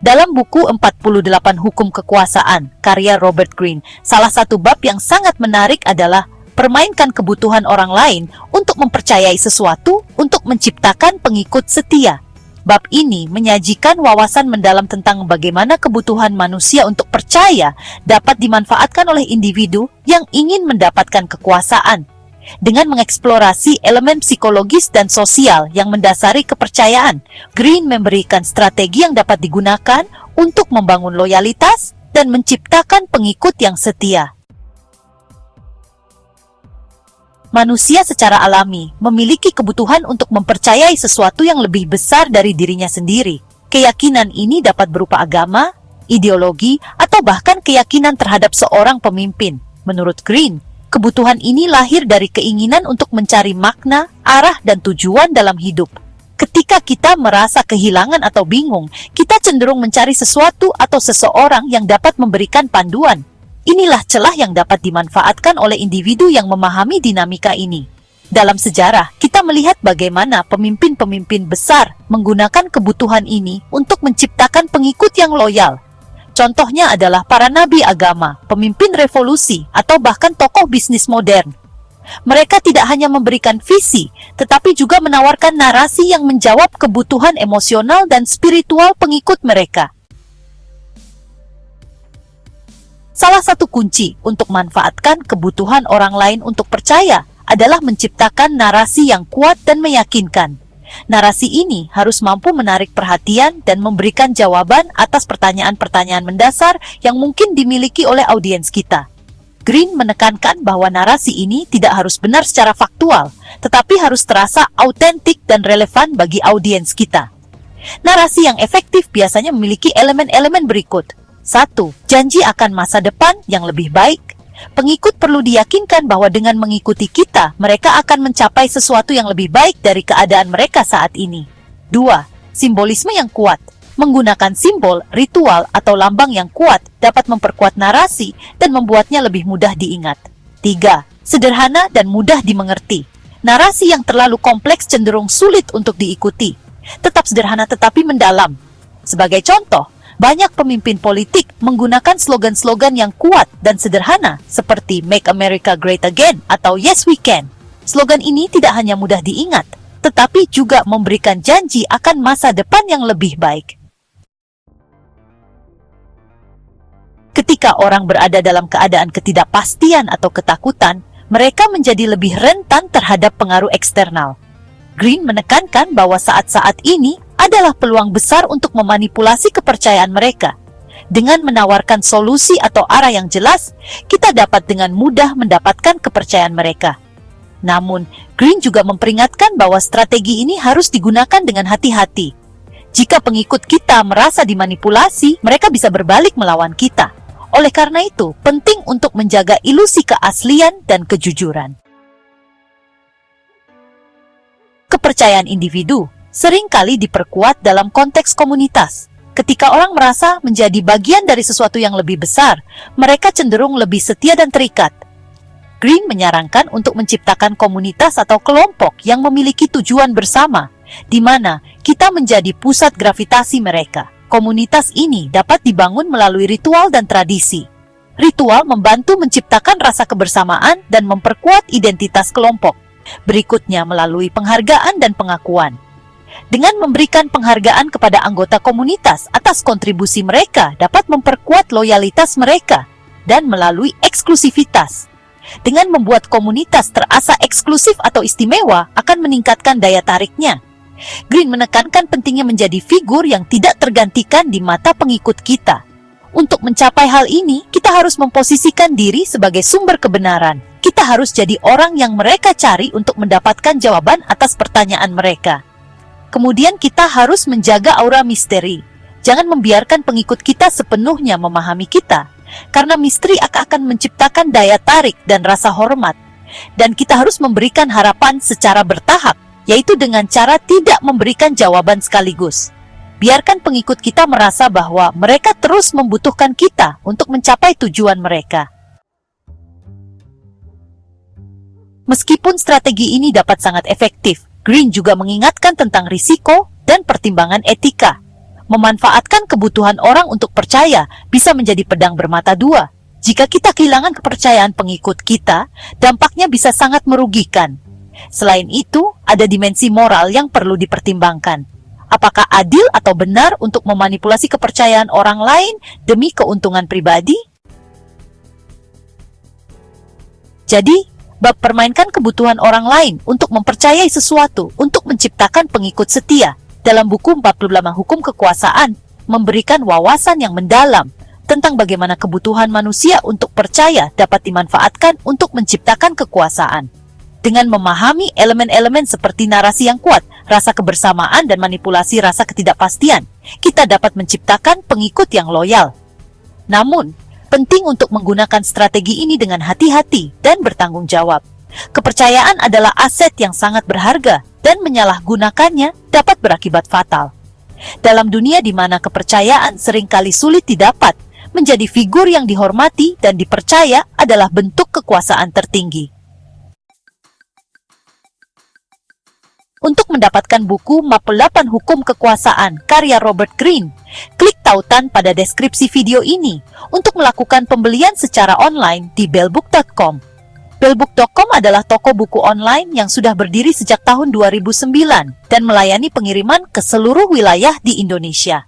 Dalam buku 48 Hukum Kekuasaan, karya Robert Greene, salah satu bab yang sangat menarik adalah permainkan kebutuhan orang lain untuk mempercayai sesuatu untuk menciptakan pengikut setia. Bab ini menyajikan wawasan mendalam tentang bagaimana kebutuhan manusia untuk percaya dapat dimanfaatkan oleh individu yang ingin mendapatkan kekuasaan. Dengan mengeksplorasi elemen psikologis dan sosial yang mendasari kepercayaan, Greene memberikan strategi yang dapat digunakan untuk membangun loyalitas dan menciptakan pengikut yang setia. Manusia secara alami memiliki kebutuhan untuk mempercayai sesuatu yang lebih besar dari dirinya sendiri. Keyakinan ini dapat berupa agama, ideologi, atau bahkan keyakinan terhadap seorang pemimpin. Menurut Greene, kebutuhan ini lahir dari keinginan untuk mencari makna, arah, dan tujuan dalam hidup. Ketika kita merasa kehilangan atau bingung, kita cenderung mencari sesuatu atau seseorang yang dapat memberikan panduan. Inilah celah yang dapat dimanfaatkan oleh individu yang memahami dinamika ini. Dalam sejarah, kita melihat bagaimana pemimpin-pemimpin besar menggunakan kebutuhan ini untuk menciptakan pengikut yang loyal. Contohnya adalah para nabi agama, pemimpin revolusi, atau bahkan tokoh bisnis modern. Mereka tidak hanya memberikan visi, tetapi juga menawarkan narasi yang menjawab kebutuhan emosional dan spiritual pengikut mereka. Salah satu kunci untuk memanfaatkan kebutuhan orang lain untuk percaya adalah menciptakan narasi yang kuat dan meyakinkan. Narasi ini harus mampu menarik perhatian dan memberikan jawaban atas pertanyaan-pertanyaan mendasar yang mungkin dimiliki oleh audiens kita. Greene menekankan bahwa narasi ini tidak harus benar secara faktual, tetapi harus terasa autentik dan relevan bagi audiens kita. Narasi yang efektif biasanya memiliki elemen-elemen berikut. 1. Janji akan masa depan yang lebih baik. Pengikut perlu diyakinkan bahwa dengan mengikuti kita, mereka akan mencapai sesuatu yang lebih baik dari keadaan mereka saat ini. 2. Simbolisme yang kuat. Menggunakan simbol, ritual, atau lambang yang kuat dapat memperkuat narasi dan membuatnya lebih mudah diingat. 3. Sederhana dan mudah dimengerti. Narasi yang terlalu kompleks cenderung sulit untuk diikuti. Tetap sederhana tetapi mendalam. Sebagai contoh, banyak pemimpin politik menggunakan slogan-slogan yang kuat dan sederhana seperti Make America Great Again atau Yes We Can. Slogan ini tidak hanya mudah diingat, tetapi juga memberikan janji akan masa depan yang lebih baik. Ketika orang berada dalam keadaan ketidakpastian atau ketakutan, mereka menjadi lebih rentan terhadap pengaruh eksternal. Greene menekankan bahwa saat-saat ini adalah peluang besar untuk memanipulasi kepercayaan mereka. Dengan menawarkan solusi atau arah yang jelas, kita dapat dengan mudah mendapatkan kepercayaan mereka. Namun, Greene juga memperingatkan bahwa strategi ini harus digunakan dengan hati-hati. Jika pengikut kita merasa dimanipulasi, mereka bisa berbalik melawan kita. Oleh karena itu, penting untuk menjaga ilusi keaslian dan kejujuran. Kepercayaan individu seringkali diperkuat dalam konteks komunitas. Ketika orang merasa menjadi bagian dari sesuatu yang lebih besar, mereka cenderung lebih setia dan terikat. Greene menyarankan untuk menciptakan komunitas atau kelompok yang memiliki tujuan bersama, di mana kita menjadi pusat gravitasi mereka. Komunitas ini dapat dibangun melalui ritual dan tradisi. Ritual membantu menciptakan rasa kebersamaan dan memperkuat identitas kelompok. Berikutnya melalui penghargaan dan pengakuan. Dengan memberikan penghargaan kepada anggota komunitas atas kontribusi mereka dapat memperkuat loyalitas mereka, dan melalui eksklusivitas. Dengan membuat komunitas terasa eksklusif atau istimewa akan meningkatkan daya tariknya. Greene menekankan pentingnya menjadi figur yang tidak tergantikan di mata pengikut kita. Untuk mencapai hal ini, kita harus memposisikan diri sebagai sumber kebenaran. Kita harus jadi orang yang mereka cari untuk mendapatkan jawaban atas pertanyaan mereka. Kemudian kita harus menjaga aura misteri. Jangan membiarkan pengikut kita sepenuhnya memahami kita, karena misteri akan menciptakan daya tarik dan rasa hormat. Dan kita harus memberikan harapan secara bertahap, yaitu dengan cara tidak memberikan jawaban sekaligus. Biarkan pengikut kita merasa bahwa mereka terus membutuhkan kita untuk mencapai tujuan mereka. Meskipun strategi ini dapat sangat efektif, Greene juga mengingatkan tentang risiko dan pertimbangan etika. Memanfaatkan kebutuhan orang untuk percaya bisa menjadi pedang bermata dua. Jika kita kehilangan kepercayaan pengikut kita, dampaknya bisa sangat merugikan. Selain itu, ada dimensi moral yang perlu dipertimbangkan. Apakah adil atau benar untuk memanipulasi kepercayaan orang lain demi keuntungan pribadi? Jadi, bab permainkan kebutuhan orang lain untuk mempercayai sesuatu untuk menciptakan pengikut setia dalam buku 45 Hukum Kekuasaan memberikan wawasan yang mendalam tentang bagaimana kebutuhan manusia untuk percaya dapat dimanfaatkan untuk menciptakan kekuasaan. Dengan memahami elemen-elemen seperti narasi yang kuat, rasa kebersamaan, dan manipulasi rasa ketidakpastian, kita dapat menciptakan pengikut yang loyal. Namun, penting untuk menggunakan strategi ini dengan hati-hati dan bertanggung jawab. Kepercayaan adalah aset yang sangat berharga, dan menyalahgunakannya dapat berakibat fatal. Dalam dunia di mana kepercayaan seringkali sulit didapat, menjadi figur yang dihormati dan dipercaya adalah bentuk kekuasaan tertinggi. Untuk mendapatkan buku 48 Hukum Kekuasaan karya Robert Greene, klik tautan pada deskripsi video ini untuk melakukan pembelian secara online di bellbook.com. Bellbook.com adalah toko buku online yang sudah berdiri sejak tahun 2009 dan melayani pengiriman ke seluruh wilayah di Indonesia.